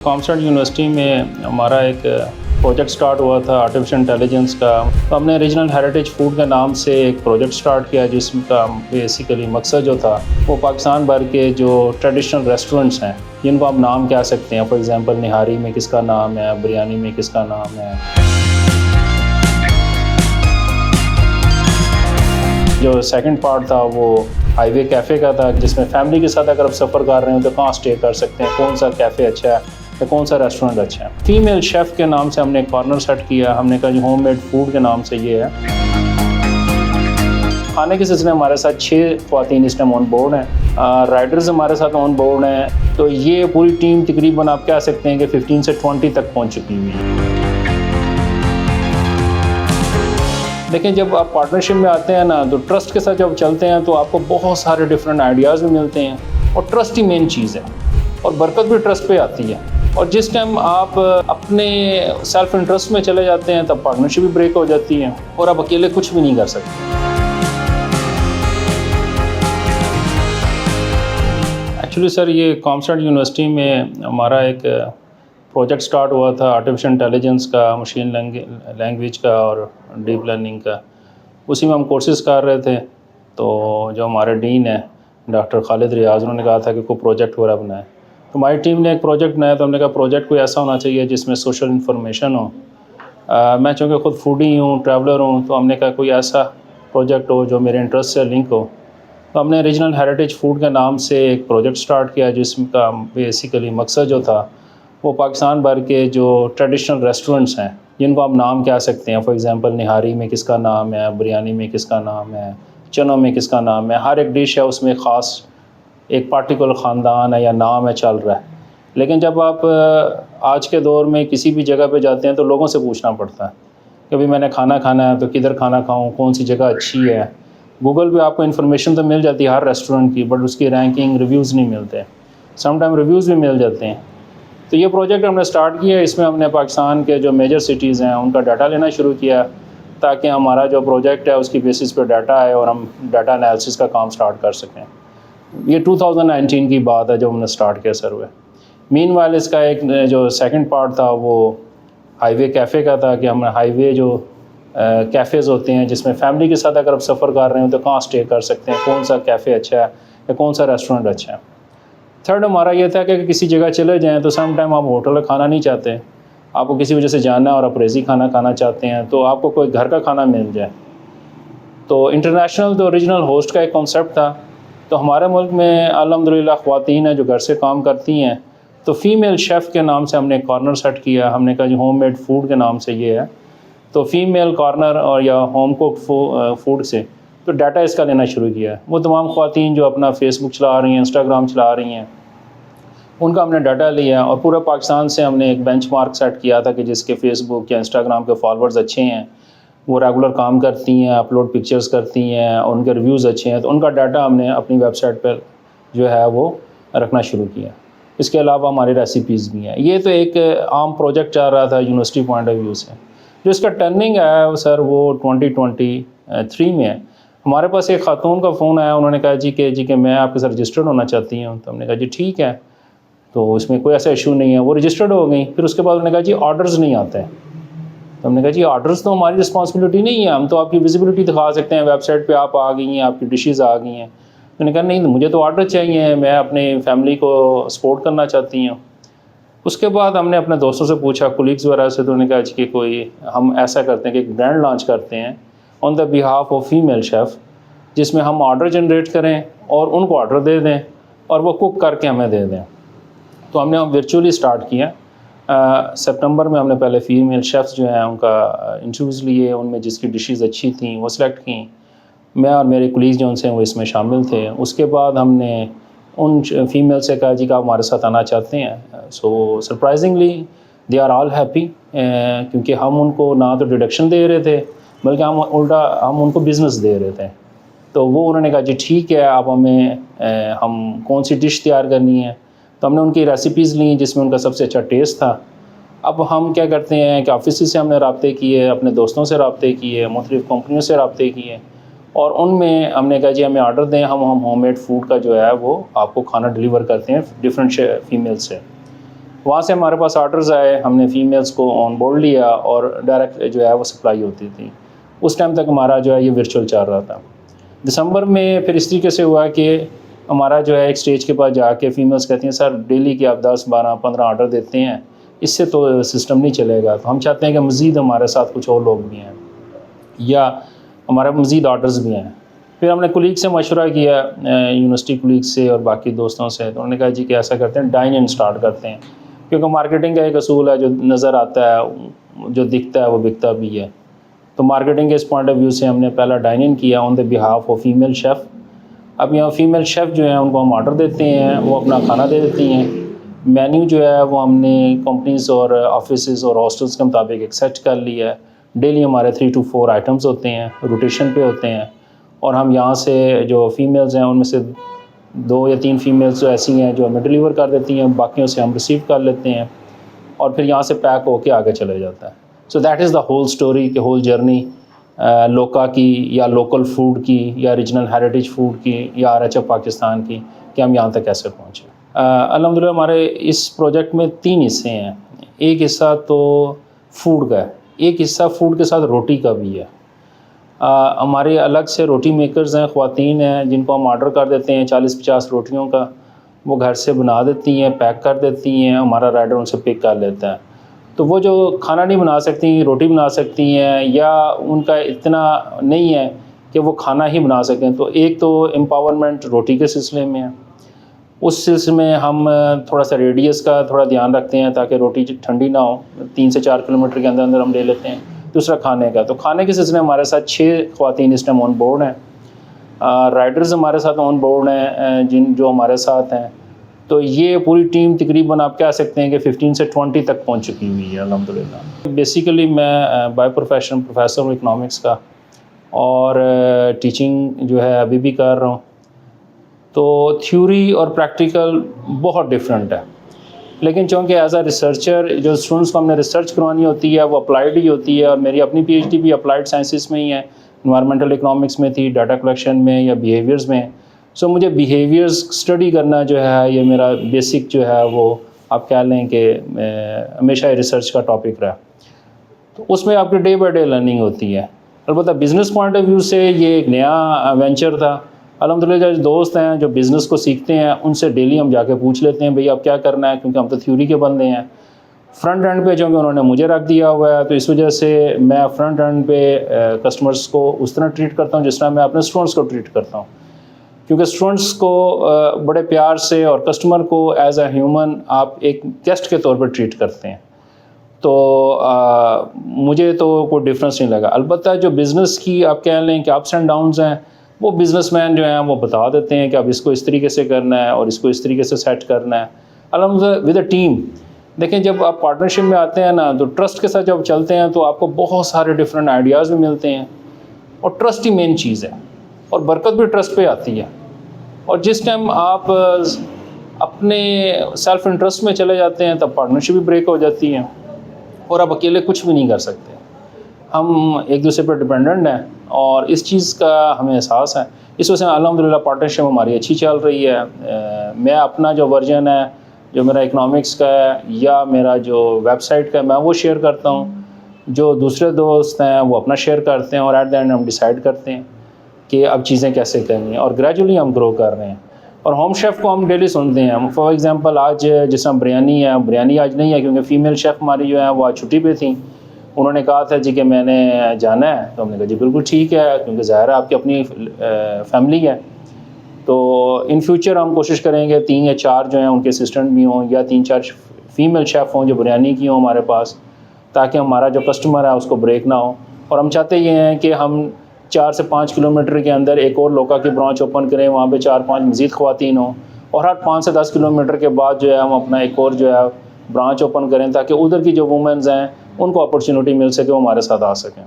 कॉमस्टेंट university में हमारा एक प्रोजेक्ट स्टार्ट हुआ था आर्टिफिशियल इंटेलिजेंस का। तो हमने रीजनल हेरिटेज फूड के नाम से एक प्रोजेक्ट स्टार्ट किया जिसका बेसिकली मकसद जो था वो पाकिस्तान भर के जो ट्रेडिशनल रेस्टोरेंट्स हैं जिनको आप नाम कह सकते हैं, फॉर एग्जांपल निहारी में किसका नाम है, बिरयानी में किसका नाम है। जो सेकंड पार्ट था वो हाईवे कैफ़े का था जिसमें फैमिली के साथ अगर आप सफ़र कर रहे हो तो कहाँ स्टे कर सकते हैं, कौन सा कैफ़े अच्छा है या कौन सा रेस्टोरेंट अच्छा है। फीमेल शेफ़ के नाम से हमने एक कॉर्नर सेट किया। हमने कहा जो होम मेड फूड के नाम से ये है। खाने के सिलसिले हमारे साथ 6 ख़वातीन इस टाइम ऑन बोर्ड हैं, राइडर्स हमारे साथ ऑन बोर्ड हैं। तो ये पूरी टीम तकरीबन आप कह सकते हैं कि 15 से 20 तक पहुँच चुकी हुई है। लेकिन जब आप पार्टनरशिप में आते हैं ना तो ट्रस्ट के साथ जब चलते हैं तो आपको बहुत सारे डिफरेंट आइडियाज़ भी मिलते हैं और ट्रस्ट ही मेन चीज़ है और बरकत भी ट्रस्ट पे आती है। और जिस टाइम आप अपने सेल्फ इंटरेस्ट में चले जाते हैं तब पार्टनरशिप भी ब्रेक हो जाती है और आप अकेले कुछ भी नहीं कर सकते। एक्चुअली सर ये कॉमस्टेंट यूनिवर्सिटी में हमारा एक प्रोजेक्ट स्टार्ट हुआ था आर्टिफिशियल इंटेलिजेंस का, मशीन लैंग्वेज का और डीप लर्निंग का। उसी में हम कोर्सेज़ कर रहे थे। तो जो हमारे डीन है डॉक्टर खालिद रियाज, उन्होंने कहा था कि कोई प्रोजेक्ट वगैरह बनाए। तो हमारी टीम ने एक प्रोजेक्ट बनाया। तो हमने कहा प्रोजेक्ट कोई ऐसा होना चाहिए जिसमें सोशल इन्फॉर्मेशन हो। मैं चूँकि ख़ुद फूडी हूँ, ट्रैवलर हूँ, तो हमने कहा कोई ऐसा प्रोजेक्ट हो जो मेरे इंटरेस्ट से लिंक हो। तो हमने रीजनल हेरिटेज फूड के नाम से एक प्रोजेक्ट स्टार्ट किया जिसका बेसिकली मकसद जो था वो पाकिस्तान भर के जो ट्रेडिशनल रेस्टोरेंट्स हैं जिनको आप नाम कह सकते हैं, फॉर एग्जांपल निहारी में किसका नाम है, बिरयानी में किसका नाम है, चनों में किसका नाम है। हर एक डिश है उसमें ख़ास एक पार्टिकुलर ख़ानदान है या नाम है चल रहा है। लेकिन जब आप आज के दौर में किसी भी जगह पे जाते हैं तो लोगों से पूछना पड़ता है कि भाई मैंने खाना खाना है तो किधर खाना खाऊँ, कौन सी जगह अच्छी है। गूगल पे आपको इन्फॉर्मेशन तो मिल जाती है हर रेस्टोरेंट की, बट उसकी रैंकिंग रिव्यूज़ नहीं मिलते। समटाइम रिव्यूज़ भी मिल जाते हैं। तो ये प्रोजेक्ट हमने स्टार्ट किया। इसमें हमने पाकिस्तान के जो मेजर सिटीज़ हैं उनका डाटा लेना शुरू किया ताकि हमारा जो प्रोजेक्ट है उसकी बेसिस पे डाटा आए और हम डाटा एनालिसिस का काम स्टार्ट कर सकें। ये 2019 की बात है जब हमने स्टार्ट किया सर। मीनवाइल इसका एक जो सेकंड पार्ट था वो हाईवे कैफ़े का था कि हम हाईवे जो कैफ़ेज़ होते हैं जिसमें फैमिली के साथ अगर आप सफ़र कर रहे हो तो कहाँ स्टे कर सकते हैं, कौन सा कैफ़े अच्छा है या कौन सा रेस्टोरेंट अच्छा है। थर्ड हमारा ये था कि किसी जगह चले जाएं तो सम टाइम आप होटल का खाना नहीं चाहते, आपको किसी वजह से जाना है और आप रेज़ी खाना खाना चाहते हैं तो आपको कोई घर का खाना मिल जाए। तो इंटरनेशनल तो रीजनल होस्ट का एक कॉन्सेप्ट था। तो हमारे मुल्क में अल्हम्दुलिल्लाह ख़वातीन हैं जो घर से काम करती हैं। तो फ़ीमेल शेफ़ के नाम से हमने एक कॉर्नर सेट किया। हमने कहा जो होम मेड फूड के नाम से ये है। तो फ़ीमेल कॉर्नर और या होम कुक फूड से तो डाटा इसका लेना शुरू किया। वो तमाम ख़वातीन जो अपना फ़ेसबुक चला रही हैं, इंस्टाग्राम चला रही हैं, उनका हमने डाटा लिया और पूरा पाकिस्तान से हमने एक बेंचमार्क सेट किया था कि जिसके फ़ेसबुक या इंस्टाग्राम के फॉलोअर्स अच्छे हैं, वो रेगुलर काम करती हैं, अपलोड पिक्चर्स करती हैं और उनके रिव्यूज़ अच्छे हैं, तो उनका डाटा हमने अपनी वेबसाइट पर जो है वो रखना शुरू किया। इसके अलावा हमारी रेसिपीज़ भी हैं। ये तो एक आम प्रोजेक्ट चल रहा था यूनिवर्सिटी पॉइंट ऑफ व्यू से। जो इसका टर्निंग है सर वो 2023 में है। हमारे पास एक खातून का फ़ोन आया, उन्होंने कहा जी कि मैं आपके साथ रजिस्टर्ड होना चाहती हूँ। तो हमने कहा जी ठीक है, तो इसमें कोई ऐसा इशू नहीं है। वो रजिस्टर्ड हो गई। फिर उसके बाद उन्होंने कहा जी ऑर्डर्स नहीं आते हैं। तो हमने कहा जी ऑर्डर्स तो हमारी रिस्पॉन्सिबिलिटी नहीं है, हम तो आपकी विजिबिलिटी दिखा सकते हैं, वेबसाइट पे आप आ गई हैं, आपकी डिशेज़ आ गई हैं। तो उन्होंने कहा नहीं, मुझे तो ऑर्डर चाहिए, मैं अपनी फैमिली को सपोर्ट करना चाहती हूँ। उसके बाद हमने अपने दोस्तों से पूछा, कोलीग्स वगैरह से, तो उन्होंने कहा कि कोई हम ऐसा करते हैं कि एक ब्रांड लॉन्च करते हैं on the behalf of female chef, जिसमें हम ऑर्डर जनरेट करें और उनको ऑर्डर दे दें और वो कुक करके हमें दे दें। तो हमने वर्चुअली स्टार्ट किया। सितंबर में हमने पहले फ़ीमेल शेफ़्स जो हैं उनका इंटरव्यूज़ लिए, उनमें जिसकी डिशेज़ अच्छी थी वो सिलेक्ट की। मैं और मेरे कोलीग्स जो उनसे वो इसमें शामिल थे। उसके बाद हमने उन फ़ीमेल से कहा जी कि आप हमारे साथ आना चाहते हैं। So surprisingly they are all happy, क्योंकि हम उनको ना तो डिडक्शन दे रहे थे बल्कि हम उनको बिज़नेस दे रहे थे। तो वो उन्होंने कहा जी ठीक है, आप हमें हम कौन सी डिश तैयार करनी है। तो हमने उनकी रेसिपीज़ ली जिसमें उनका सबसे अच्छा टेस्ट था। अब हम क्या करते हैं कि ऑफिस से हमने राब्ते किए, अपने दोस्तों से राब्ते किए, मुख्तलिफ़ कंपनियों से राब्ते किए और उनमें हमने कहा जी हमें ऑर्डर दें, हम होममेड फूड का जो है वो आपको खाना डिलीवर करते हैं डिफरेंट फीमेल से। وہاں سے ہمارے پاس آرڈرز آئے, ہم نے فیمیلز کو آن بورڈ لیا اور ڈائریکٹ جو ہے وہ سپلائی ہوتی تھی. اس ٹائم تک ہمارا جو ہے یہ ورچوئل چل رہا تھا. دسمبر میں پھر اس طریقے سے ہوا کہ ہمارا جو ہے ایک سٹیج کے پاس جا کے فیمیلز کہتی ہیں سر ڈیلی کے آپ 10 12 15 آرڈر دیتے ہیں, اس سے تو سسٹم نہیں چلے گا, تو ہم چاہتے ہیں کہ مزید ہمارے ساتھ کچھ اور لوگ بھی ہیں یا ہمارے مزید آرڈرز بھی ہیں. پھر ہم نے کولیگ سے مشورہ کیا, یونیورسٹی کولیگ سے اور باقی دوستوں سے, تو انہوں نے کہا جی کہ ایسا کرتے ہیں ڈائن ان سٹارٹ کرتے ہیں, کیونکہ مارکیٹنگ کا ایک اصول ہے جو نظر آتا ہے جو دکھتا ہے وہ بکتا بھی ہے. تو مارکیٹنگ کے اس پوائنٹ آف ویو سے ہم نے پہلا ڈائن ان کیا آن دا بہاف آف فیمیل شیف. اب یہاں فیمیل شیف جو ہیں ان کو ہم آرڈر دیتے ہیں, وہ اپنا کھانا دے دیتی ہیں. مینیو جو ہے وہ ہم نے کمپنیز اور آفیسز اور ہاسٹلس کے مطابق ایک سیٹ کر لیا ہے. ڈیلی ہمارے 3 to 4 آئٹمز ہوتے ہیں, روٹیشن پہ ہوتے ہیں, اور ہم یہاں سے جو فیمیلز ہیں ان میں سے 2 یا 3 فیمیلز جو ایسی ہیں جو ہمیں ڈیلیور کر دیتی ہیں, باقیوں سے ہم ریسیو کر لیتے ہیں اور پھر یہاں سے پیک ہو کے آگے چلے جاتا ہے. So that is the whole story کہ ہول جرنی لوکا کی یا لوکل فوڈ کی یا ریجنل ہیریٹیج فوڈ کی یا RHF پاکستان کی, کہ ہم یہاں تک کیسے پہنچے. الحمدللہ ہمارے اس پروجیکٹ میں 3 حصے ہیں. ایک حصہ تو فوڈ کا ہے, ایک حصہ فوڈ کے ساتھ روٹی کا بھی ہے. ہمارے الگ سے روٹی میکرز ہیں, خواتین ہیں جن کو ہم آرڈر کر دیتے ہیں 40-50 روٹیوں کا, وہ گھر سے بنا دیتی ہیں, پیک کر دیتی ہیں, ہمارا رائڈر ان سے پک کر لیتا ہے. تو وہ جو کھانا نہیں بنا سکتی, روٹی بنا سکتی ہیں یا ان کا اتنا نہیں ہے کہ وہ کھانا ہی بنا سکیں, تو ایک تو امپاورمنٹ روٹی کے سلسلے میں ہے. اس سلسلے میں ہم تھوڑا سا ریڈیس کا تھوڑا دھیان رکھتے ہیں تاکہ روٹی ٹھنڈی نہ ہو. 3 سے 4 کلومیٹر کے اندر اندر ہم لے لیتے ہیں. دوسرا کھانے کا, تو کھانے کے سلسلے میں ہمارے ساتھ 6 خواتین اس ٹائم آن بورڈ ہیں. رائڈرز ہمارے ساتھ آن بورڈ ہیں جو ہمارے ساتھ ہیں. تو یہ پوری ٹیم تقریباً آپ کہہ سکتے ہیں کہ 15 سے 20 تک پہنچ چکی ہوئی ہے الحمدللہ. بیسیکلی میں بائی پروفیشن پروفیسر ہوں اکنامکس کا, اور ٹیچنگ جو ہے ابھی بھی کر رہا ہوں. تو تھیوری اور پریکٹیکل بہت ڈفرینٹ ہے, لیکن چونکہ ایز اے ریسرچر جو اسٹوڈنٹس کو ہم نے ریسرچ کروانی ہوتی ہے وہ اپلائیڈ ہی ہوتی ہے, اور میری اپنی PhD بھی اپلائیڈ سائنسز میں ہی ہے, انوائرمنٹل اکنامکس میں تھی, ڈاٹا کلیکشن میں یا بیہیویئرز میں. سو مجھے بیہیویئرز اسٹڈی کرنا جو ہے یہ میرا بیسک جو ہے وہ آپ کہہ لیں کہ ہمیشہ ریسرچ کا ٹاپک رہا. تو اس میں آپ کی ڈے بائی ڈے لرننگ ہوتی ہے. البتہ بزنس پوائنٹ آف ویو سے یہ ایک نیا وینچر تھا. الحمدللہ جو دوست ہیں جو بزنس کو سیکھتے ہیں ان سے ڈیلی ہم جا کے پوچھ لیتے ہیں بھئی اب کیا کرنا ہے, کیونکہ ہم تو تھیوری کے بندے ہیں. فرنٹ اینڈ پہ چونکہ انہوں نے مجھے رکھ دیا ہوا ہے, تو اس وجہ سے میں فرنٹ اینڈ پہ کسٹمرز کو اس طرح ٹریٹ کرتا ہوں جس طرح میں اپنے اسٹوڈنٹس کو ٹریٹ کرتا ہوں, کیونکہ اسٹوڈنٹس کو بڑے پیار سے اور کسٹمر کو ایز اے ہیومن آپ ایک گیسٹ کے طور پر ٹریٹ کرتے ہیں. تو مجھے تو کوئی ڈفرینس نہیں لگا. البتہ جو بزنس کی آپ کہہ لیں کہ اپس اینڈ ڈاؤنز ہیں, وہ بزنس مین جو ہیں وہ بتا دیتے ہیں کہ اب اس کو اس طریقے سے کرنا ہے اور اس کو اس طریقے سے سیٹ کرنا ہے. الحمدللہ ود اے ٹیم. دیکھیں جب آپ پارٹنرشپ میں آتے ہیں نا, تو ٹرسٹ کے ساتھ جب چلتے ہیں تو آپ کو بہت سارے ڈفرینٹ آئیڈیاز بھی ملتے ہیں, اور ٹرسٹ ہی مین چیز ہے, اور برکت بھی ٹرسٹ پہ آتی ہے. اور جس ٹائم آپ اپنے سیلف انٹرسٹ میں چلے جاتے ہیں تب پارٹنرشپ بھی بریک ہو جاتی ہے, اور آپ اکیلے کچھ بھی نہیں کر سکتے. ہم ایک دوسرے پر ڈپینڈنٹ ہیں اور اس چیز کا ہمیں احساس ہے. اس وجہ سے الحمدللہ پارٹنرشپ ہماری اچھی چل رہی ہے. میں اپنا جو ورژن ہے جو میرا اکنامکس کا ہے یا میرا جو ویب سائٹ کا ہے میں وہ شیئر کرتا ہوں, جو دوسرے دوست ہیں وہ اپنا شیئر کرتے ہیں, اور ایٹ دا اینڈ ہم ڈیسائیڈ کرتے ہیں کہ اب چیزیں کیسے کرنی ہیں, اور گریجولی ہم گرو کر رہے ہیں. اور ہوم شیف کو ہم ڈیلی سنتے ہیں. فار ایگزامپل آج جس طرح بریانی آج نہیں ہے کیونکہ فیمیل شیف ہماری جو ہیں وہ آج چھٹی پہ تھیں. انہوں نے کہا تھا جی کہ میں نے جانا ہے, تو ہم نے کہا جی بالکل ٹھیک ہے, کیونکہ ظاہر ہے آپ کی اپنی فیملی ہے. تو ان فیوچر ہم کوشش کریں گے 3 یا 4 جو ہیں ان کے اسسٹنٹ بھی ہوں, یا 3-4 فیمیل شیف ہوں جو بریانی کی ہوں ہمارے پاس, تاکہ ہمارا جو کسٹمر ہے اس کو بریک نہ ہو. اور ہم چاہتے یہ ہیں کہ ہم 4 سے 5 کلومیٹر کے اندر ایک اور لوکا کی برانچ اوپن کریں, وہاں پہ 4-5 مزید خواتین ہوں, اور ہر 5 سے 10 کلومیٹر کے بعد جو ہے ہم اپنا ایک اور جو ہے برانچ اوپن کریں, تاکہ ادھر کی جو وومنز ہیں ان کو اپرچونیٹی مل سکے, وہ ہمارے ساتھ آ سکیں.